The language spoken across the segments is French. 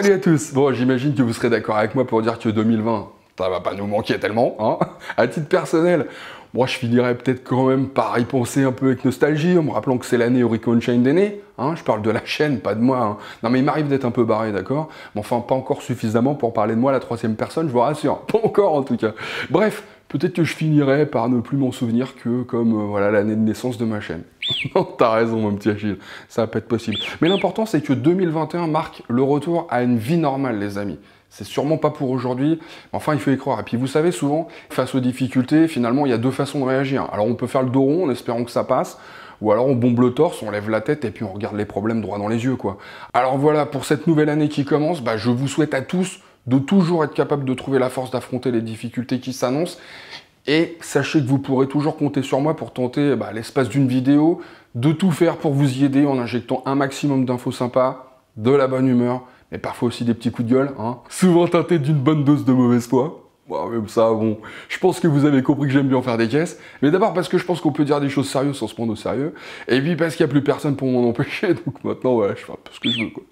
Salut à tous. Bon, j'imagine que vous serez d'accord avec moi pour dire que 2020, ça va pas nous manquer tellement, hein. À titre personnel, moi je finirais peut-être quand même par y penser un peu avec nostalgie, en me rappelant que c'est l'année Oricon Chain est né, hein. Je parle de la chaîne, pas de moi, hein. Non mais il m'arrive d'être un peu barré, d'accord? Mais enfin, pas encore suffisamment pour parler de moi à la troisième personne, je vous rassure. Pas encore en tout cas. Bref, peut-être que je finirais par ne plus m'en souvenir que comme voilà l'année de naissance de ma chaîne. Non, t'as raison mon petit Achille, ça va pas être possible. Mais l'important c'est que 2021 marque le retour à une vie normale les amis. C'est sûrement pas pour aujourd'hui, mais enfin il faut y croire. Et puis vous savez souvent, face aux difficultés, finalement il y a deux façons de réagir. Alors on peut faire le dos rond en espérant que ça passe, ou alors on bombe le torse, on lève la tête et puis on regarde les problèmes droit dans les yeux quoi. Alors voilà, pour cette nouvelle année qui commence, je vous souhaite à tous de toujours être capable de trouver la force d'affronter les difficultés qui s'annoncent. Et sachez que vous pourrez toujours compter sur moi pour tenter, à l'espace d'une vidéo, de tout faire pour vous y aider en injectant un maximum d'infos sympas, de la bonne humeur, mais parfois aussi des petits coups de gueule, hein. Souvent teintés d'une bonne dose de mauvaise foi. Bon, même ça, bon, je pense que vous avez compris que j'aime bien faire des caisses. Mais d'abord parce que je pense qu'on peut dire des choses sérieuses sans se prendre au sérieux. Et puis parce qu'il n'y a plus personne pour m'en empêcher. Donc maintenant, voilà, je fais un peu ce que je veux, quoi.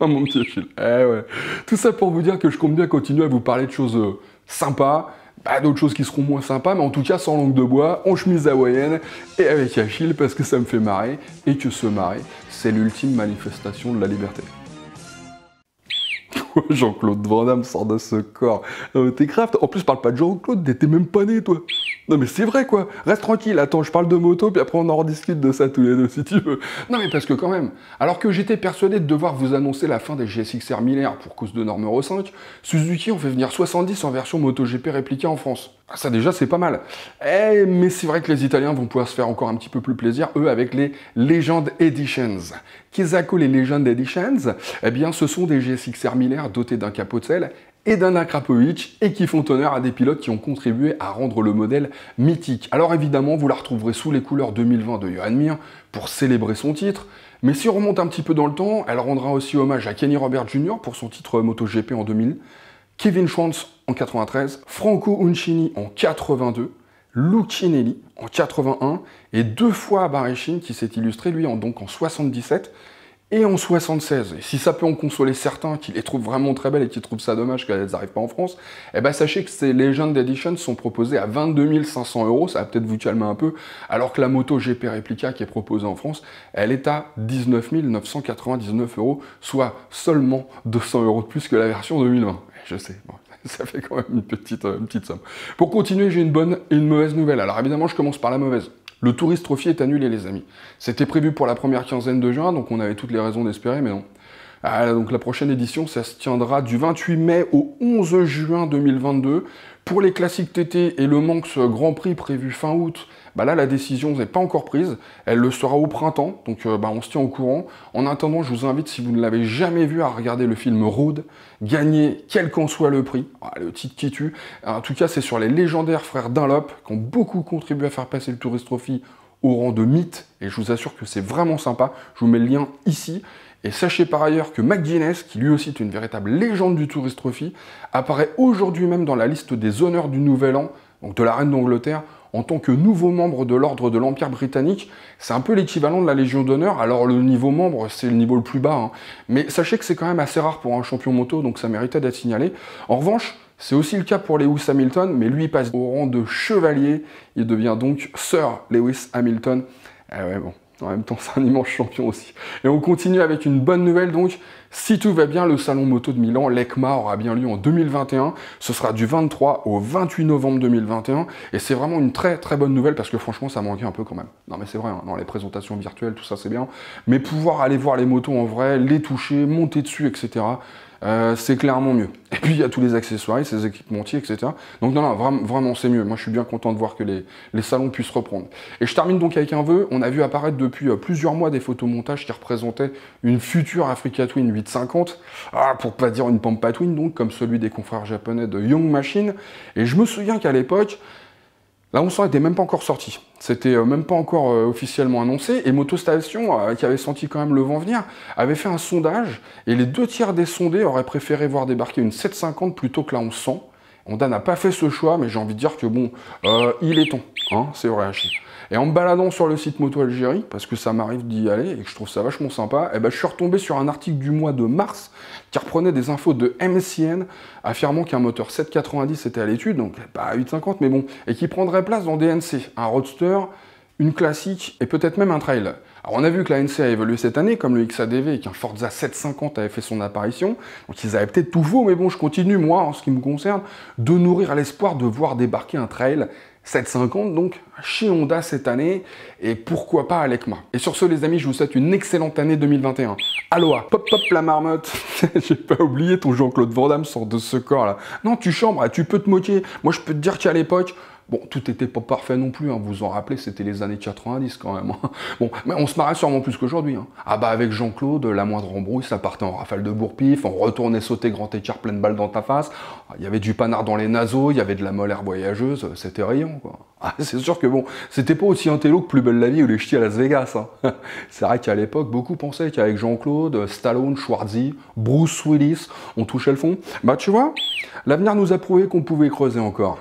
Ah, mon petit Achille. Eh ouais. Tout ça pour vous dire que je compte bien continuer à vous parler de choses sympas. D'autres choses qui seront moins sympas, mais en tout cas sans langue de bois, en chemise hawaïenne et avec Achille parce que ça me fait marrer et que se marrer, c'est l'ultime manifestation de la liberté. Jean-Claude Van Damme sort de ce corps. Non mais t'es grave, en plus parle pas de Jean-Claude, t'es même pas né toi. Non mais c'est vrai quoi, reste tranquille, attends, je parle de moto, puis après on en rediscute de ça tous les deux si tu veux. Non mais parce que quand même, alors que j'étais persuadé de devoir vous annoncer la fin des GSX-R 1000R pour cause de norme Euro 5, Suzuki ont fait venir 70 en version MotoGP répliquée en France. Ça déjà c'est pas mal. Mais c'est vrai que les Italiens vont pouvoir se faire encore un petit peu plus plaisir, eux avec les Legend Editions. Qu'est-ce les Legend Editions? Eh bien ce sont des GSX-R 1000R dotés d'un capot de selle et d'un Akrapovic, et qui font honneur à des pilotes qui ont contribué à rendre le modèle mythique. Alors évidemment, vous la retrouverez sous les couleurs 2020 de Johan Mir pour célébrer son titre, mais si on remonte un petit peu dans le temps, elle rendra aussi hommage à Kenny Robert Jr. pour son titre MotoGP en 2000, Kevin Schwantz en 93, Franco Uncini en 82, Lucinelli en 81, et deux fois Barichin qui s'est illustré lui donc en 77, et en 76, et si ça peut en consoler certains qui les trouvent vraiment très belles et qui trouvent ça dommage qu'elles n'arrivent pas en France, sachez que ces Legend Editions sont proposées à 22 500 €, ça va peut-être vous calmer un peu, alors que la moto GP Replica qui est proposée en France, elle est à 19 999 €, soit seulement 200 € de plus que la version 2020. Je sais, bon, ça fait quand même une petite somme. Pour continuer, j'ai une bonne et une mauvaise nouvelle. Alors évidemment, je commence par la mauvaise. Le Tourist Trophy est annulé, les amis. C'était prévu pour la première quinzaine de juin, donc on avait toutes les raisons d'espérer, mais non. Donc la prochaine édition, ça se tiendra du 28 mai au 11 juin 2022. Pour les classiques TT et le Manx Grand Prix prévu fin août, là la décision n'est pas encore prise, elle le sera au printemps, donc on se tient au courant. En attendant, je vous invite, si vous ne l'avez jamais vu, à regarder le film Road, gagner quel qu'en soit le prix, le titre qui tue. En tout cas, c'est sur les légendaires frères Dunlop qui ont beaucoup contribué à faire passer le Tourist Trophy au rang de mythe, et je vous assure que c'est vraiment sympa. Je vous mets le lien ici. Et sachez par ailleurs que McGuinness, qui lui aussi est une véritable légende du Tourist Trophy, apparaît aujourd'hui même dans la liste des honneurs du Nouvel An, donc de la Reine d'Angleterre, en tant que nouveau membre de l'ordre de l'Empire britannique. C'est un peu l'équivalent de la Légion d'honneur. Alors le niveau membre, c'est le niveau le plus bas, hein. Mais sachez que c'est quand même assez rare pour un champion moto, donc ça méritait d'être signalé. En revanche, c'est aussi le cas pour Lewis Hamilton, mais lui il passe au rang de chevalier. Il devient donc Sir Lewis Hamilton. Ouais, bon. En même temps, c'est un immense champion aussi. Et on continue avec une bonne nouvelle donc. Si tout va bien, le salon moto de Milan, l'ECMA, aura bien lieu en 2021. Ce sera du 23 au 28 novembre 2021. Et c'est vraiment une très très bonne nouvelle parce que franchement, ça manquait un peu quand même. Non mais c'est vrai, hein, dans les présentations virtuelles, tout ça c'est bien. Mais pouvoir aller voir les motos en vrai, les toucher, monter dessus, etc. C'est clairement mieux. Et puis il y a tous les accessoires, ces équipementiers, etc. Donc non, vraiment c'est mieux. Moi je suis bien content de voir que les salons puissent reprendre. Et je termine donc avec un vœu. On a vu apparaître depuis plusieurs mois des photomontages qui représentaient une future Africa Twin 850, pour pas dire une Pampa Twin, donc comme celui des confrères japonais de Young Machine. Et je me souviens qu'à l'époque, la 1100 n'était même pas encore sortie. C'était même pas encore officiellement annoncé. Et Motostation, qui avait senti quand même le vent venir, avait fait un sondage. Et les 2 tiers des sondés auraient préféré voir débarquer une 750 plutôt que la 1100. Honda n'a pas fait ce choix, mais j'ai envie de dire que bon, il est temps, hein, c'est vrai, Hachi. Et en me baladant sur le site Moto Algérie, parce que ça m'arrive d'y aller et que je trouve ça vachement sympa, et ben, je suis retombé sur un article du mois de mars qui reprenait des infos de MCN affirmant qu'un moteur 790 était à l'étude, donc pas 850, mais bon, et qui prendrait place dans des NC, un roadster, une classique et peut-être même un trail. Alors on a vu que la NC a évolué cette année, comme le XADV et qu'un Forza 750 avait fait son apparition, donc ils avaient peut-être tout faux, mais bon, je continue, moi, en ce qui me concerne, de nourrir l'espoir de voir débarquer un trail 750 donc chez Honda cette année, et pourquoi pas à l'ECMA. Et sur ce les amis, je vous souhaite une excellente année 2021. Aloha, pop pop la marmotte. J'ai pas oublié ton Jean-Claude Van Damme sort de ce corps là. Non, tu chambres, tu peux te moquer. Moi je peux te dire qu'à l'époque, bon, tout n'était pas parfait non plus, hein. Vous vous en rappelez, c'était les années 90 quand même. Bon, mais on se marrait sûrement plus qu'aujourd'hui. Hein. Ah bah avec Jean-Claude, la moindre embrouille, ça partait en rafale de bourre-pif, on retournait sauter grand écart pleine balle dans ta face. Il y avait du panard dans les naseaux, il y avait de la molaire voyageuse, c'était riant quoi. Ah, c'est sûr que bon, c'était pas aussi intello que Plus belle la vie ou les ch'tis à Las Vegas. Hein. C'est vrai qu'à l'époque, beaucoup pensaient qu'avec Jean-Claude, Stallone, Schwarzy, Bruce Willis, on touchait le fond. Bah tu vois, l'avenir nous a prouvé qu'on pouvait creuser encore.